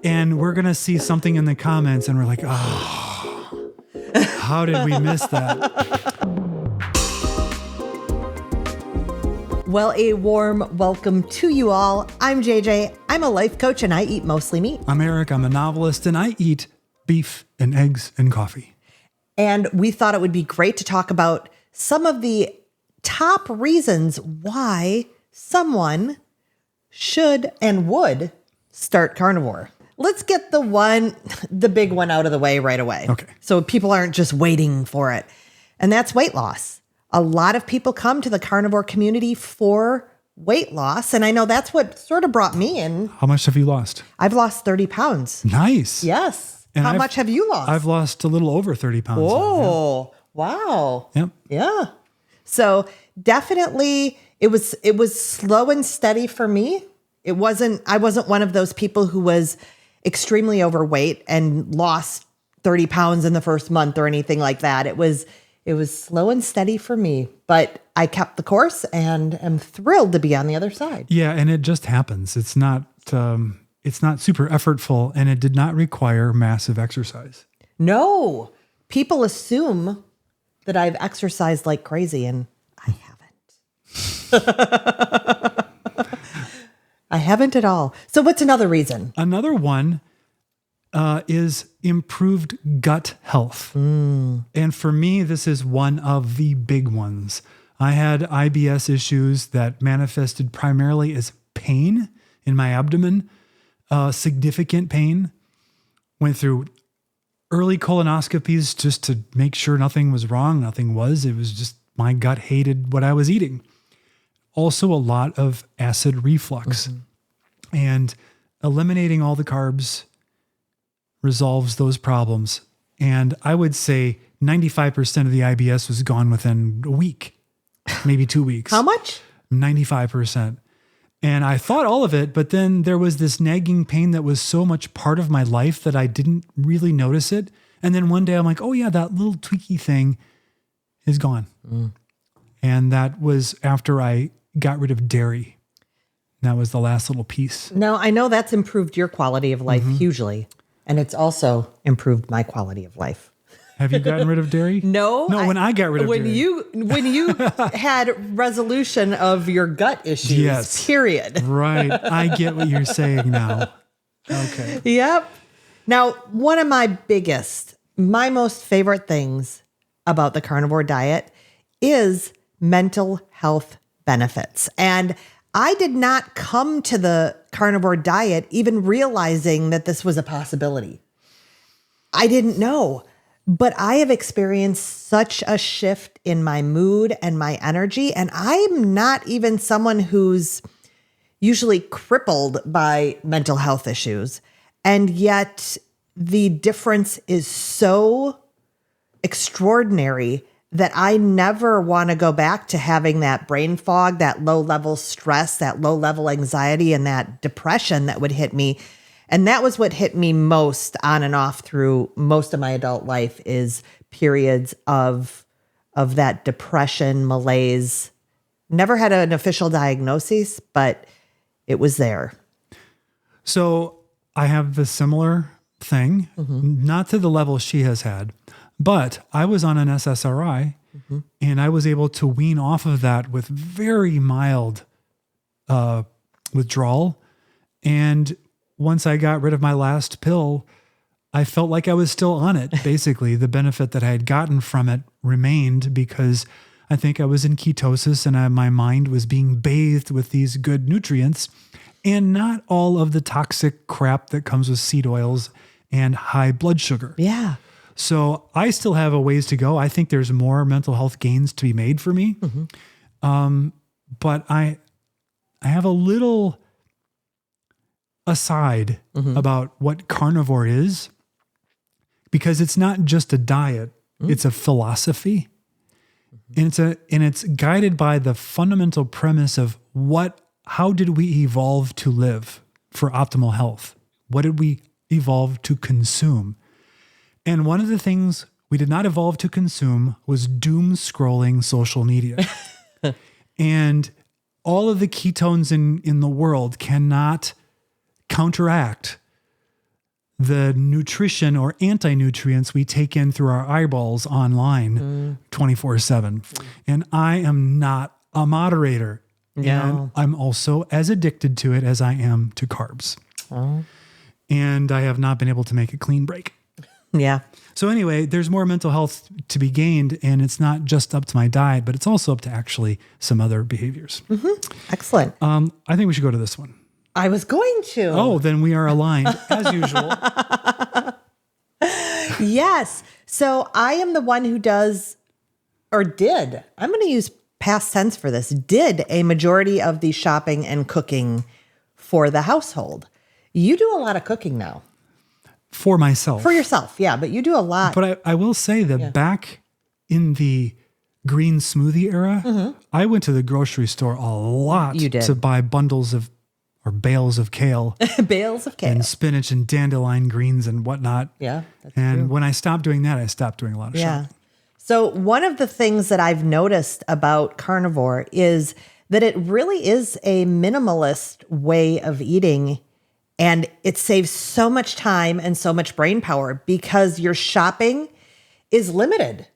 And we're going to see something in the comments and we're like, oh, how did we miss that? Well, a warm welcome to you all. I'm JJ. I'm a life coach and I eat mostly meat. I'm Eric. I'm a novelist and I eat beef and eggs and coffee. And we thought it would be great to talk about some of the top reasons why someone should and would start carnivore. Let's get the big one out of the way right away. Okay. So people aren't just waiting for it. And that's weight loss. A lot of people come to the carnivore community for weight loss. And I know that's what sort of brought me in. How much have you lost? I've lost 30 pounds. Nice. Yes. And How much have you lost? I've lost a little over 30 pounds. Oh, wow. Yep. Yeah. So definitely it was slow and steady for me. I wasn't one of those people who was extremely overweight and lost 30 pounds in the first month or anything like that. It was slow and steady for me, but I kept the course and am thrilled to be on the other side. Yeah. And it just happens. It's not super effortful and it did not require massive exercise. No, people assume that I've exercised like crazy and I haven't. I haven't at all. So what's another reason? Another one is improved gut health. And for me, this is one of the big ones. I had IBS issues that manifested primarily as pain in my abdomen, significant pain. Went through early colonoscopies just to make sure nothing was wrong. Nothing was. It was just my gut hated what I was eating. Also a lot of acid reflux. And eliminating all the carbs resolves those problems. And I would say 95% of the IBS was gone within a week, maybe 2 weeks. How much? 95%. And I thought all of it, but then there was this nagging pain that was so much part of my life that I didn't really notice it. And then one day I'm like, oh yeah, that little tweaky thing is gone. And that was after I got rid of dairy. That was the last little piece. Now, I know that's improved your quality of life hugely, and it's also improved my quality of life. Have you gotten rid of dairy? No. When I got rid of dairy. When you had resolution of your gut issues, Yes. period. Right. I get what you're saying now. Okay. Yep. Now, one of my most favorite things about the carnivore diet is mental health benefits. And I did not come to the carnivore diet even realizing that this was a possibility. I didn't know, but I have experienced such a shift in my mood and my energy. And I'm not even someone who's usually crippled by mental health issues. And yet the difference is so extraordinary that I never want to go back to having that brain fog, that low level stress, that low level anxiety, and that depression that would hit me. And that was what hit me most on and off through most of my adult life, is periods of that depression, malaise. Never had an official diagnosis, but it was there. So I have the similar thing, not to the level she has had, but I was on an SSRI and I was able to wean off of that with very mild withdrawal. And once I got rid of my last pill, I felt like I was still on it. Basically, the benefit that I had gotten from it remained because I think I was in ketosis and my mind was being bathed with these good nutrients and not all of the toxic crap that comes with seed oils and high blood sugar. Yeah. So I still have a ways to go. I think there's more mental health gains to be made for me. But I have a little aside about what carnivore is, because it's not just a diet, it's a philosophy. And it's guided by the fundamental premise of how did we evolve to live for optimal health? What did we evolve to consume? And one of the things we did not evolve to consume was doom scrolling social media. And all of the ketones in the world cannot counteract the nutrition or anti-nutrients we take in through our eyeballs online 24/7. And I am not a moderator. And I'm also as addicted to it as I am to carbs. And I have not been able to make a clean break. Yeah. So anyway, there's more mental health to be gained, and it's not just up to my diet, but it's also up to actually some other behaviors. Excellent. I think we should go to this one. I was going to. Oh, then we are aligned as usual. Yes. So I am the one who does, or did, I'm going to use past tense for this, did a majority of the shopping and cooking for the household. You do a lot of cooking now. For myself. For yourself, yeah, but you do a lot. But I will say that back in the green smoothie era, I went to the grocery store a lot to buy bundles of or bales of kale. Bales of kale. And spinach and dandelion greens and whatnot. Yeah, that's and true. When I stopped doing that, I stopped doing a lot of shopping. So one of the things that I've noticed about carnivore is that it really is a minimalist way of eating. And it saves so much time and so much brain power because your shopping is limited.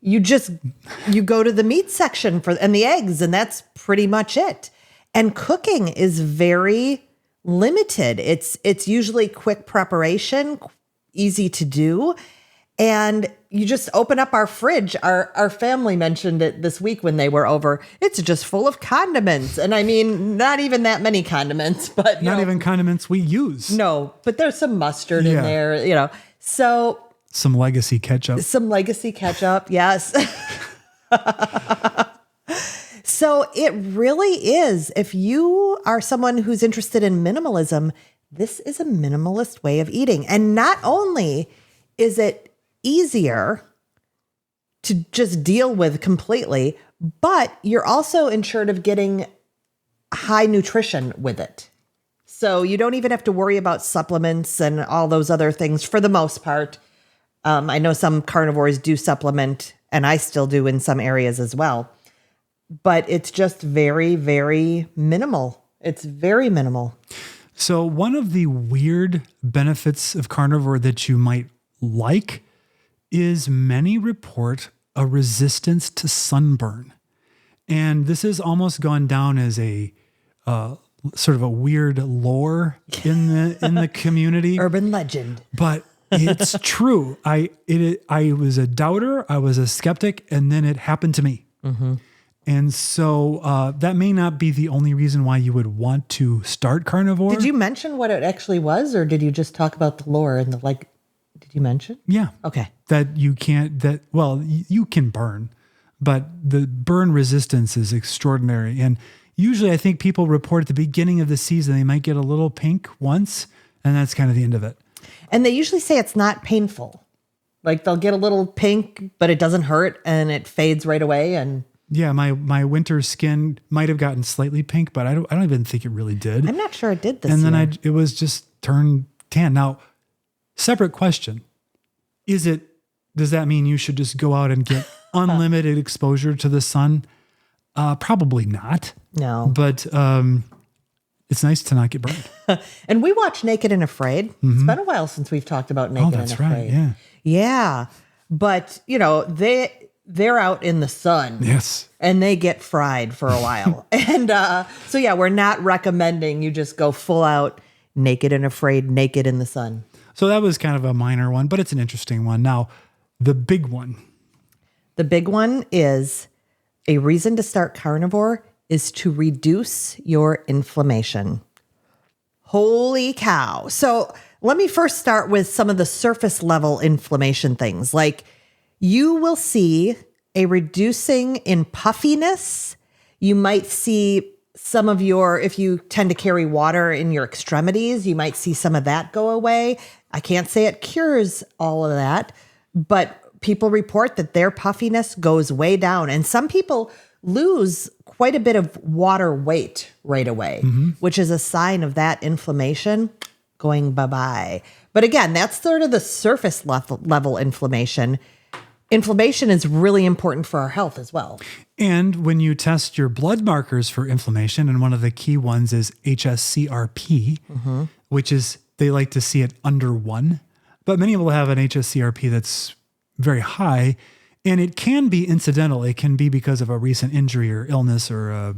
You go to the meat section and the eggs, and that's pretty much it. And cooking is very limited. It's usually quick preparation, easy to do. And you just open up our fridge. Our family mentioned it this week when they were over. It's just full of condiments. And I mean, not even that many condiments, but not even condiments we use. No, but there's some mustard in there, So some legacy ketchup. Yes. So it really is. If you are someone who's interested in minimalism, this is a minimalist way of eating. And not only is it easier to just deal with completely, but you're also ensured of getting high nutrition with it. So you don't even have to worry about supplements and all those other things for the most part. I know some carnivores do supplement, and I still do in some areas as well. But it's just very, very minimal. It's very minimal. So one of the weird benefits of carnivore that you might like is many report a resistance to sunburn. And this has almost gone down as a sort of a weird lore in the community. Urban legend. But it's true. I was a doubter, I was a skeptic, and then it happened to me. And so that may not be the only reason why you would want to start carnivore. Did you mention what it actually was, or did you just talk about the lore and did you mention? Yeah. Okay. That you can burn, but the burn resistance is extraordinary. And usually I think people report at the beginning of the season, they might get a little pink once, and that's kind of the end of it. And they usually say it's not painful. Like they'll get a little pink, but it doesn't hurt and it fades right away. And yeah, my winter skin might have gotten slightly pink, but I don't even think it really did. I'm not sure it did this year. And then it was just turned tan. Now, separate question. Does that mean you should just go out and get unlimited exposure to the sun? Probably not. No. But it's nice to not get burned. And we watch Naked and Afraid. It's been a while since we've talked about Naked and Afraid. Right, yeah. Yeah. But, they're out in the sun. Yes. And they get fried for a while. And so, yeah, we're not recommending you just go full out Naked and Afraid, naked in the sun. So that was kind of a minor one, but it's an interesting one. Now, the big one. The big one is a reason to start carnivore is to reduce your inflammation. Holy cow. So let me first start with some of the surface level inflammation things. Like you will see a reducing in puffiness. You might see some of if you tend to carry water in your extremities, you might see some of that go away. I can't say it cures all of that, but people report that their puffiness goes way down. And some people lose quite a bit of water weight right away, which is a sign of that inflammation going bye-bye. But again, that's sort of the surface level inflammation. Inflammation is really important for our health as well. And when you test your blood markers for inflammation, and one of the key ones is HSCRP, which is they like to see it under 1, but many will have an HSCRP that's very high, and it can be incidental. It can be because of a recent injury or illness or a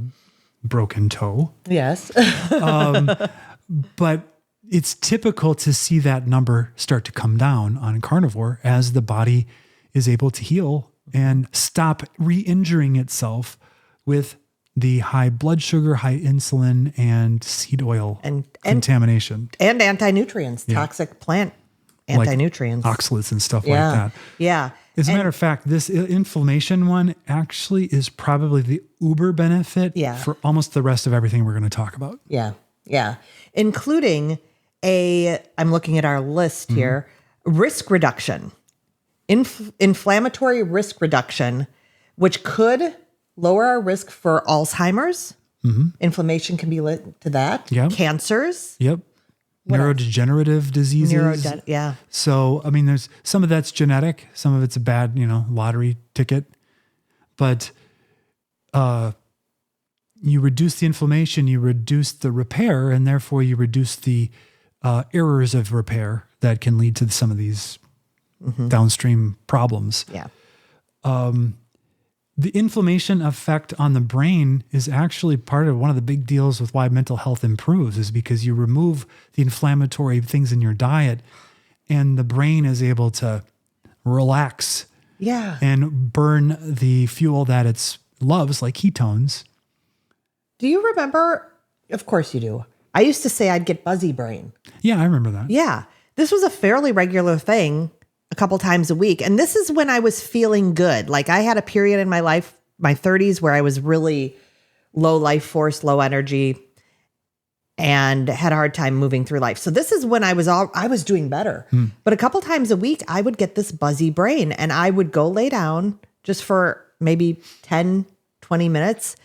broken toe. Yes. But it's typical to see that number start to come down on carnivore as the body is able to heal and stop re-injuring itself with the high blood sugar, high insulin, and seed oil contamination. And anti-nutrients, toxic plant anti-nutrients. Like oxalates and stuff like that. Yeah. As a matter of fact, this inflammation one actually is probably the uber benefit for almost the rest of everything we're going to talk about. Yeah. Yeah. Including I'm looking at our list here, risk reduction, inflammatory risk reduction, which could lower our risk for Alzheimer's. Inflammation can be linked to that. Yep. Cancers. Yep. Neurodegenerative diseases. So, I mean, there's some of that's genetic. Some of it's a bad, lottery ticket. But you reduce the inflammation, you reduce the repair, and therefore you reduce the errors of repair that can lead to some of these downstream problems. Yeah. The inflammation effect on the brain is actually part of one of the big deals with why mental health improves, is because you remove the inflammatory things in your diet and the brain is able to relax and burn the fuel that it loves, like ketones. Do you remember? Of course you do. I used to say I'd get buzzy brain. Yeah, I remember that. Yeah. This was a fairly regular thing. A couple times a week. And this is when I was feeling good. Like I had a period in my life, my 30s, where I was really low life force, low energy, and had a hard time moving through life. So this is when I was doing better. But a couple times a week, I would get this buzzy brain and I would go lay down just for maybe 10, 20 minutes.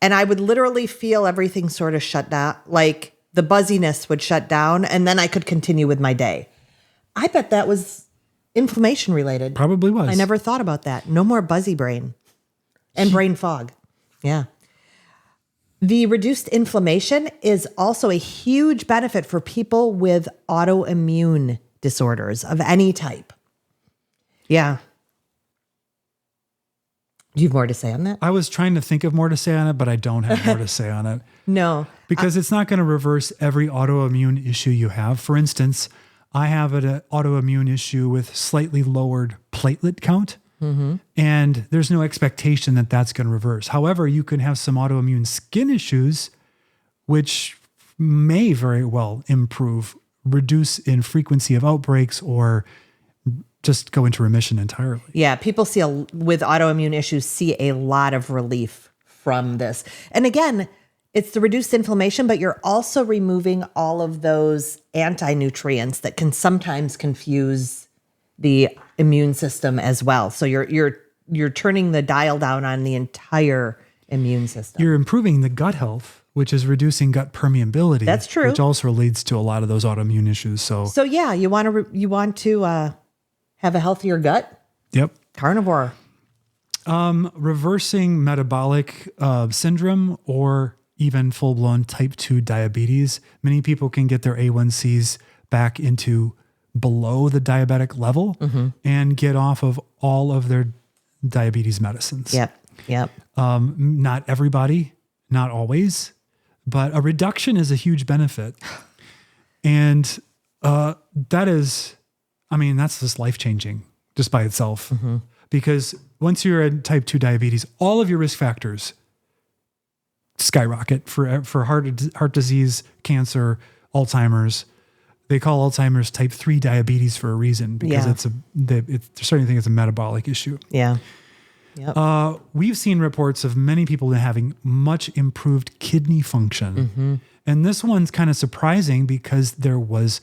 And I would literally feel everything sort of shut down. Like the buzziness would shut down and then I could continue with my day. I bet that was inflammation related. Probably was. I never thought about that. No more buzzy brain and brain fog. Yeah. The reduced inflammation is also a huge benefit for people with autoimmune disorders of any type. Yeah. Do you have more to say on that? I was trying to think of more to say on it, but I don't have more to say on it. No. Because it's not going to reverse every autoimmune issue you have. For instance, I have an autoimmune issue with slightly lowered platelet count, and there's no expectation that that's going to reverse. However, you can have some autoimmune skin issues, which may very well reduce in frequency of outbreaks, or just go into remission entirely. Yeah, people with autoimmune issues see a lot of relief from this. And again, it's the reduced inflammation, but you're also removing all of those anti-nutrients that can sometimes confuse the immune system as well. So you're turning the dial down on the entire immune system. You're improving the gut health, which is reducing gut permeability. That's true. Which also leads to a lot of those autoimmune issues. So yeah, you want to have a healthier gut. Yep. Carnivore. Reversing metabolic syndrome or even full-blown type 2 diabetes. Many people can get their A1Cs back into below the diabetic level and get off of all of their diabetes medicines. Yep. Not everybody, not always, but a reduction is a huge benefit. And that's just life-changing just by itself. Because once you're in type 2 diabetes, all of your risk factors skyrocket for heart disease, cancer, Alzheimer's. They call Alzheimer's type 3 diabetes for a reason, because they're starting to think it's a metabolic issue. Yeah. Yep. We've seen reports of many people having much improved kidney function. And this one's kind of surprising because there was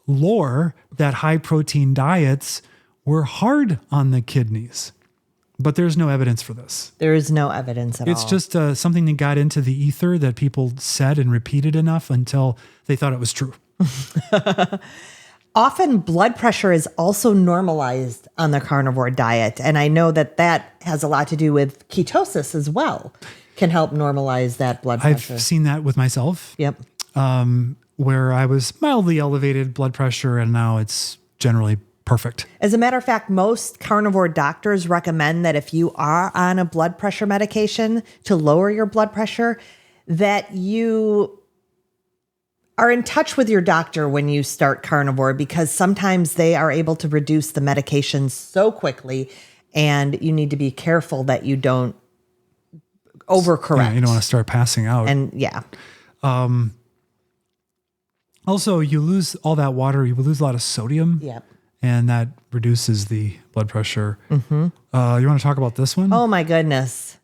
lore that high protein diets were hard on the kidneys. But there's no evidence for this. There is no evidence at all. It's just something that got into the ether that people said and repeated enough until they thought it was true. Often blood pressure is also normalized on the carnivore diet. And I know that has a lot to do with ketosis as well. Can help normalize that blood pressure. I've seen that with myself. Yep. where I was mildly elevated blood pressure and now it's generally perfect. As a matter of fact, most carnivore doctors recommend that if you are on a blood pressure medication to lower your blood pressure, that you are in touch with your doctor when you start carnivore, because sometimes they are able to reduce the medication so quickly, and you need to be careful that you don't overcorrect. Yeah, you don't want to start passing out. And yeah. Also, you lose all that water. You lose a lot of sodium. Yep. And that reduces the blood pressure. Mm-hmm. You want to talk about this one? Oh my goodness.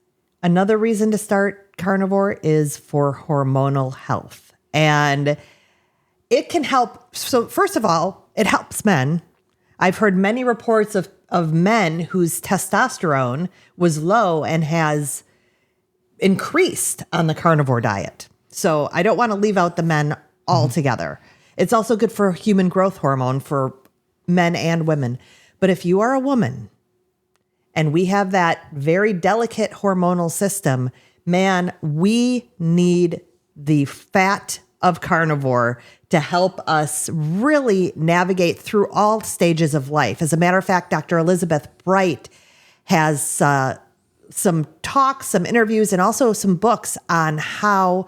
Another reason to start carnivore is for hormonal health. And it can help. So first of all, it helps men. I've heard many reports of men whose testosterone was low and has increased on the carnivore diet. So I don't want to leave out the men altogether. It's also good for human growth hormone for men and women. But if you are a woman and we have that very delicate hormonal system, man, we need the fat of carnivore to help us really navigate through all stages of life. As a matter of fact, Dr. Elizabeth Bright has some talks, some interviews, and also some books on how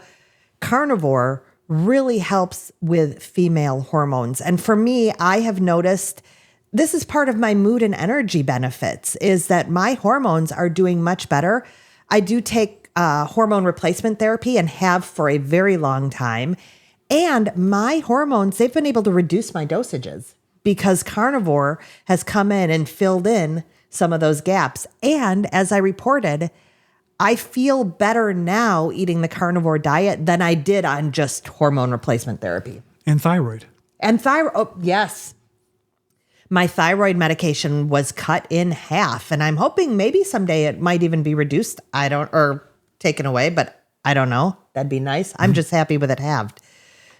carnivore really helps with female hormones. And for me, I have noticed this is part of my mood and energy benefits, is that my hormones are doing much better. I do take hormone replacement therapy and have for a very long time. And my hormones, they've been able to reduce my dosages because carnivore has come in and filled in some of those gaps. And as I reported, I feel better now eating the carnivore diet than I did on just hormone replacement therapy. And thyroid. And thyroid, oh, yes. My thyroid medication was cut in half, and I'm hoping maybe someday it might even be reduced. Or taken away, but I don't know. That'd be nice. I'm just happy with it halved.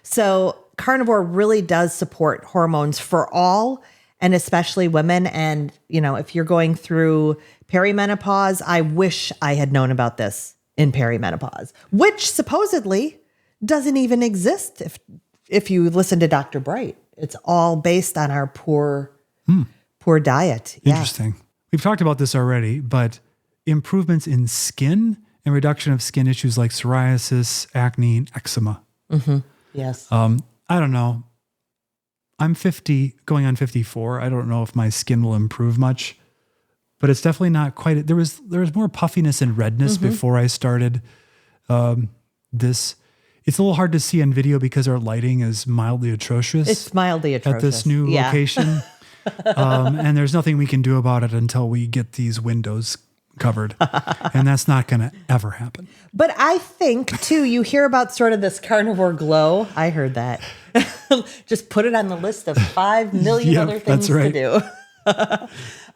So carnivore really does support hormones for all, and especially women. And, if you're going through perimenopause, I wish I had known about this in perimenopause, which supposedly doesn't even exist if you listen to Dr. Bright. It's all based on our poor diet. Interesting. We've talked about this already, but improvements in skin and reduction of skin issues like psoriasis, acne, and eczema. Mm-hmm. Yes. I don't know. I'm 50, going on 54. I don't know if my skin will improve much, but it's definitely not quite. There was more puffiness and redness before I started this. It's a little hard to see on video because our lighting is mildly atrocious. It's mildly atrocious. At this new location. And there's nothing we can do about it until we get these windows covered. And that's not going to ever happen. But I think, too, you hear about sort of this carnivore glow. I heard that. Just put it on the list of 5 million other things to do.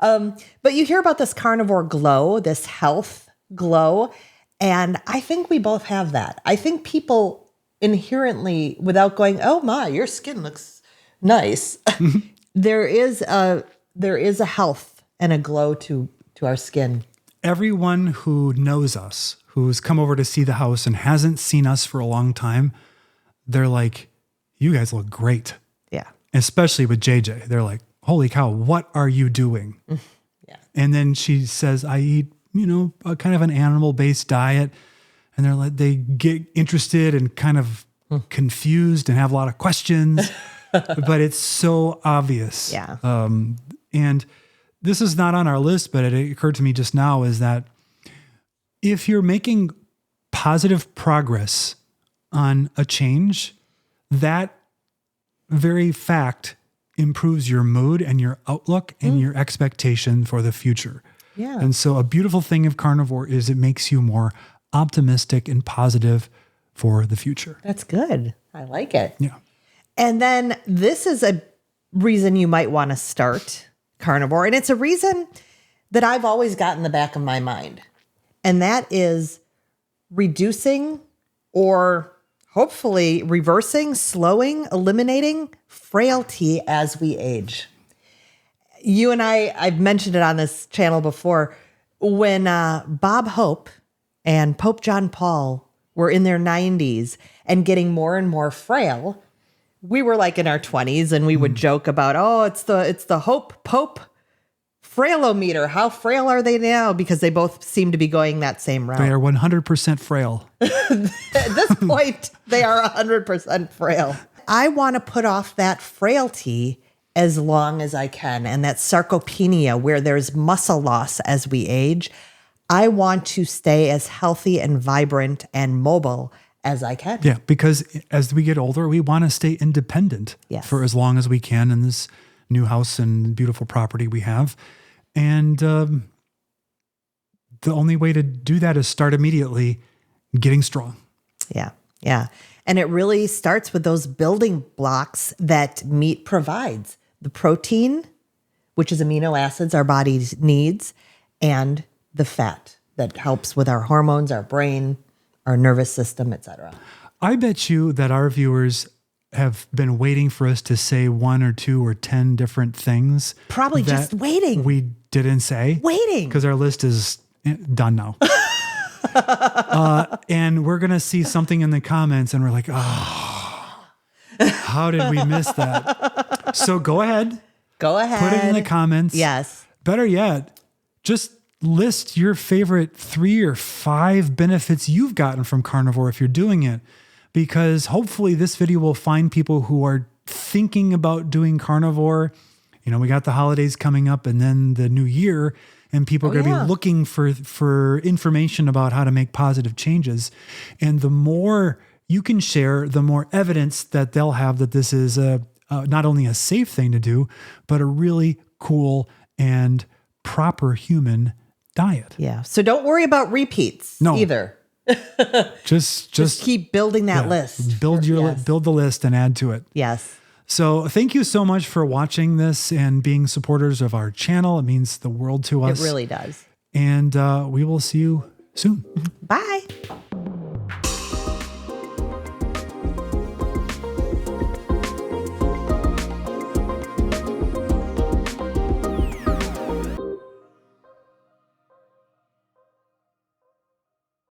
But you hear about this carnivore glow, this health glow. And I think we both have that. I think people inherently, without going, oh my, your skin looks nice. There is a health and a glow to our skin. Everyone who knows us, who's come over to see the house and hasn't seen us for a long time, they're like, you guys look great. Yeah. Especially with JJ. They're like, holy cow, what are you doing? Yeah. And then she says, I eat, a kind of an animal-based diet. And they're like, they get interested and kind of confused and have a lot of questions, but it's so obvious. Yeah. And this is not on our list, but it occurred to me just now is that if you're making positive progress on a change, that very fact improves your mood and your outlook and your expectation for the future. Yeah. And so a beautiful thing of carnivore is it makes you more optimistic and positive for the future. That's good. I like it. Yeah. And then this is a reason you might want to start carnivore. And it's a reason that I've always got in the back of my mind. And that is reducing or hopefully reversing, slowing, eliminating frailty as we age. You and I've mentioned it on this channel before, when Bob Hope and Pope John Paul were in their 90s and getting more and more frail, we were like in our 20s and we would joke about, oh, it's the Hope Pope frailometer. How frail are they now? Because they both seem to be going that same route. They are 100% frail. At this point, they are 100% frail. I want to put off that frailty as long as I can. And that sarcopenia, where there's muscle loss as we age, I want to stay as healthy and vibrant and mobile as I can. Yeah, because as we get older, we want to stay independent for as long as we can in this new house and beautiful property we have. And the only way to do that is start immediately getting strong. Yeah, yeah. And it really starts with those building blocks that meat provides. The protein, which is amino acids our body needs, and the fat that helps with our hormones, our brain, our nervous system, etc. I bet you that our viewers have been waiting for us to say 1 or 2 or 10 different things. Probably just waiting. We didn't say. Waiting. Because our list is done now. And we're going to see something in the comments and we're like, oh, how did we miss that? So go ahead. Go ahead. Put it in the comments. Yes. Better yet, just list your favorite 3 or 5 benefits you've gotten from carnivore if you're doing it, because hopefully this video will find people who are thinking about doing carnivore. You know, we got the holidays coming up and then the new year, and people are going to be looking for information about how to make positive changes. And the more you can share, the more evidence that they'll have that this is not only a safe thing to do, but a really cool and proper human diet. Yeah. So don't worry about repeats either. Just keep building that list. Build the list and add to it. Yes. So thank you so much for watching this and being supporters of our channel. It means the world to us. It really does. And we will see you soon. Bye.